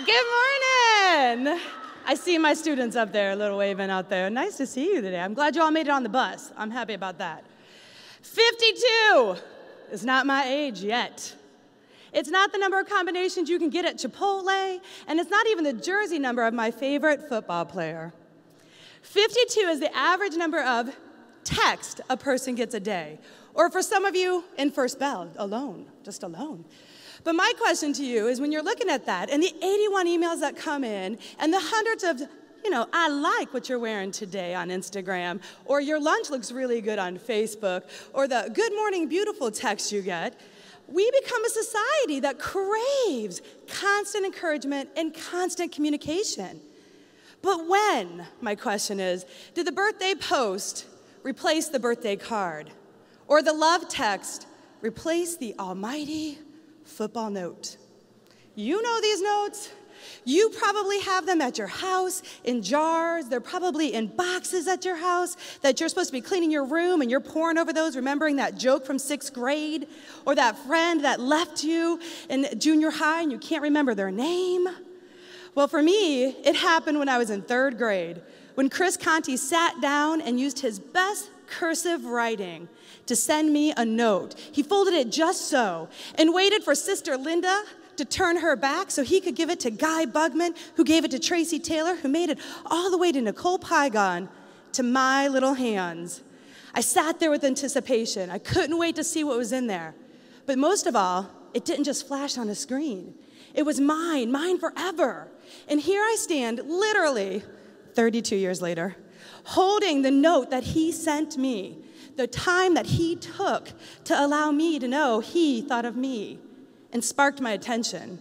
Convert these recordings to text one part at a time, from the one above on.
Good morning. I see my students up there, a little waving out there. Nice to see you today. I'm glad you all made it on the bus. I'm happy about that. 52 is not my age yet. It's not the number of combinations you can get at Chipotle, and it's not even the jersey number of my favorite football player. 52 is the average number of text a person gets a day, or for some of you, in first bell, alone, just alone. But my question to you is when you're looking at that, and the 81 emails that come in, and the hundreds of, I like what you're wearing today on Instagram, or your lunch looks really good on Facebook, or the good morning beautiful text you get, we become a society that craves constant encouragement and constant communication. But when, my question is, did the birthday post replace the birthday card? Or the love text replace the almighty football note? You know these notes. You probably have them at your house in jars. They're probably in boxes at your house that you're supposed to be cleaning your room and you're poring over those, remembering that joke from 6th grade or that friend that left you in junior high and you can't remember their name. Well, for me, it happened when I was in 3rd grade, when Chris Conti sat down and used his best cursive writing to send me a note. He folded it just so and waited for Sister Linda to turn her back so he could give it to Guy Bugman, who gave it to Tracy Taylor, who made it all the way to Nicole Pygon, to my little hands. I sat there with anticipation. I couldn't wait to see what was in there. But most of all, it didn't just flash on a screen. It was mine forever. And here I stand, literally 32 years later, holding the note that he sent me, the time that he took to allow me to know he thought of me and sparked my attention.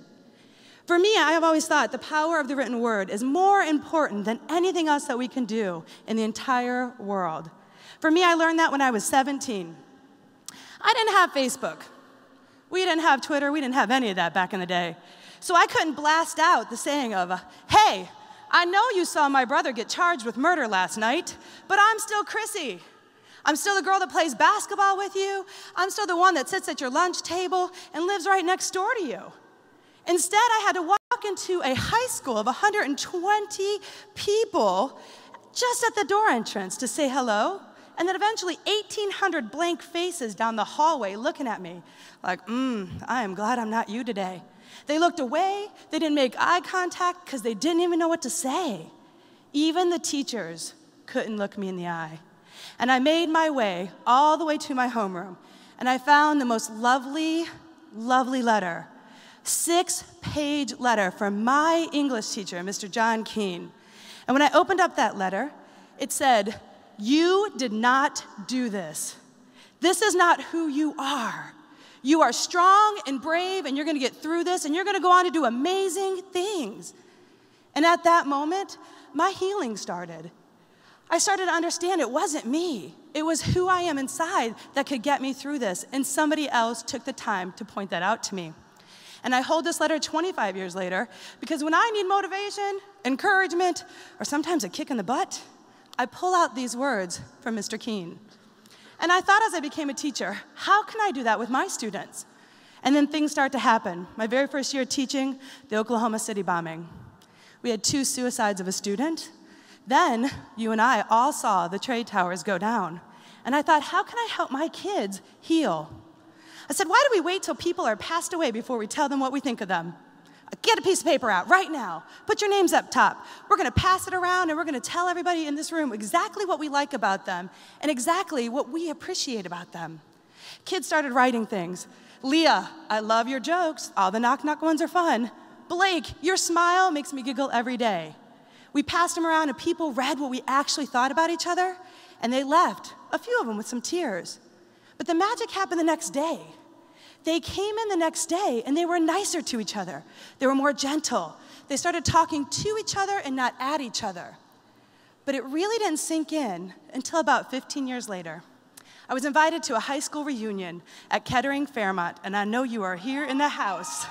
For me, I have always thought the power of the written word is more important than anything else that we can do in the entire world. For me, I learned that when I was 17. I didn't have Facebook. We didn't have Twitter. We didn't have any of that back in the day. So I couldn't blast out the saying of, hey, I know you saw my brother get charged with murder last night, but I'm still Crissy. I'm still the girl that plays basketball with you. I'm still the one that sits at your lunch table and lives right next door to you. Instead, I had to walk into a high school of 120 people just at the door entrance to say hello, and then eventually 1,800 blank faces down the hallway looking at me like, I am glad I'm not you today. They looked away, they didn't make eye contact because they didn't even know what to say. Even the teachers couldn't look me in the eye. And I made my way all the way to my homeroom, and I found the most lovely, lovely letter, 6-page letter from my English teacher, Mr. John Keene. And when I opened up that letter, it said, "You did not do this. This is not who you are. You are strong and brave, and you're gonna get through this, and you're gonna go on to do amazing things." And at that moment, my healing started. I started to understand it wasn't me. It was who I am inside that could get me through this, and somebody else took the time to point that out to me. And I hold this letter 25 years later because when I need motivation, encouragement, or sometimes a kick in the butt, I pull out these words from Mr. Keene. And I thought as I became a teacher, how can I do that with my students? And then things start to happen. My very first year teaching, the Oklahoma City bombing. We had 2 suicides of a student. Then you and I all saw the trade towers go down. And I thought, how can I help my kids heal? I said, why do we wait till people are passed away before we tell them what we think of them? Get a piece of paper out right now. Put your names up top. We're going to pass it around, and we're going to tell everybody in this room exactly what we like about them and exactly what we appreciate about them. Kids started writing things. Leah, I love your jokes. All the knock-knock ones are fun. Blake, your smile makes me giggle every day. We passed them around, and people read what we actually thought about each other, and they left, a few of them with some tears. But the magic happened the next day. They came in the next day, and they were nicer to each other. They were more gentle. They started talking to each other and not at each other. But it really didn't sink in until about 15 years later. I was invited to a high school reunion at Kettering Fairmont, and I know you are here in the house.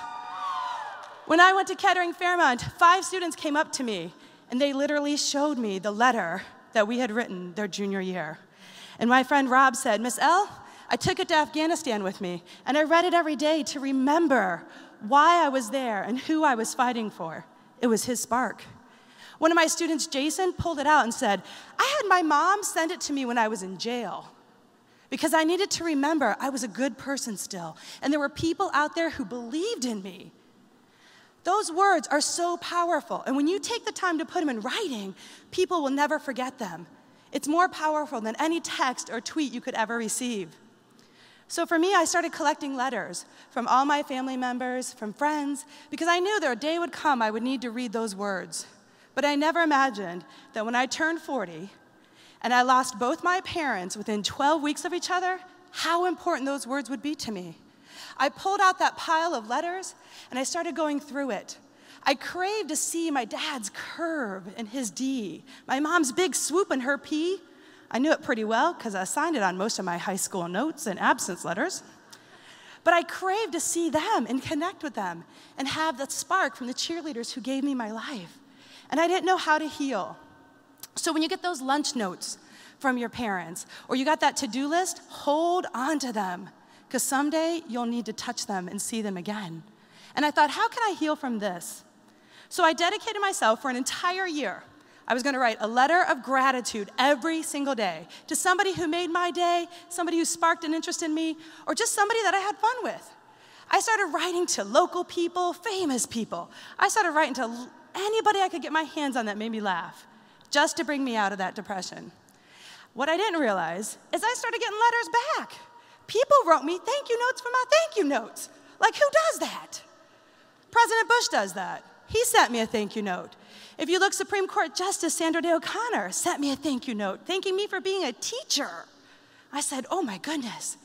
When I went to Kettering Fairmont, 5 students came up to me, and they literally showed me the letter that we had written their junior year. And my friend Rob said, Miss L, I took it to Afghanistan with me, and I read it every day to remember why I was there and who I was fighting for. It was his spark. One of my students, Jason, pulled it out and said, I had my mom send it to me when I was in jail because I needed to remember I was a good person still, and there were people out there who believed in me. Those words are so powerful, and when you take the time to put them in writing, people will never forget them. It's more powerful than any text or tweet you could ever receive. So for me, I started collecting letters from all my family members, from friends, because I knew that a day would come I would need to read those words. But I never imagined that when I turned 40 and I lost both my parents within 12 weeks of each other, how important those words would be to me. I pulled out that pile of letters and I started going through it. I craved to see my dad's curve in his D, my mom's big swoop in her P. I knew it pretty well because I signed it on most of my high school notes and absence letters. But I craved to see them and connect with them and have that spark from the cheerleaders who gave me my life. And I didn't know how to heal. So when you get those lunch notes from your parents, or you got that to-do list, hold on to them, because someday you'll need to touch them and see them again. And I thought, how can I heal from this? So I dedicated myself for an entire year. I was gonna write a letter of gratitude every single day to somebody who made my day, somebody who sparked an interest in me, or just somebody that I had fun with. I started writing to local people, famous people. I started writing to anybody I could get my hands on that made me laugh, just to bring me out of that depression. What I didn't realize is I started getting letters back. People wrote me thank you notes for my thank you notes. Like, who does that? President Bush does that. He sent me a thank you note. If you look, Supreme Court Justice Sandra Day O'Connor sent me a thank you note, thanking me for being a teacher. I said, oh my goodness.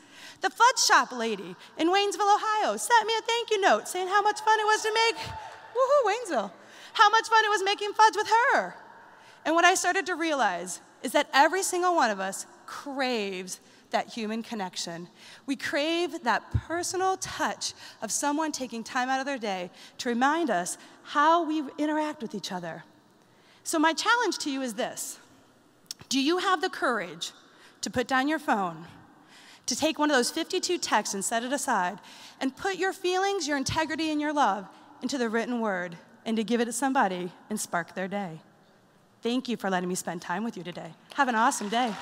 The fudge shop lady in Waynesville, Ohio, sent me a thank you note saying how much fun it was to make, woohoo, Waynesville, how much fun it was making fudge with her. And what I started to realize is that every single one of us craves that human connection. We crave that personal touch of someone taking time out of their day to remind us how we interact with each other. So my challenge to you is this. Do you have the courage to put down your phone, to take one of those 52 texts and set it aside, and put your feelings, your integrity, and your love into the written word, and to give it to somebody and spark their day? Thank you for letting me spend time with you today. Have an awesome day.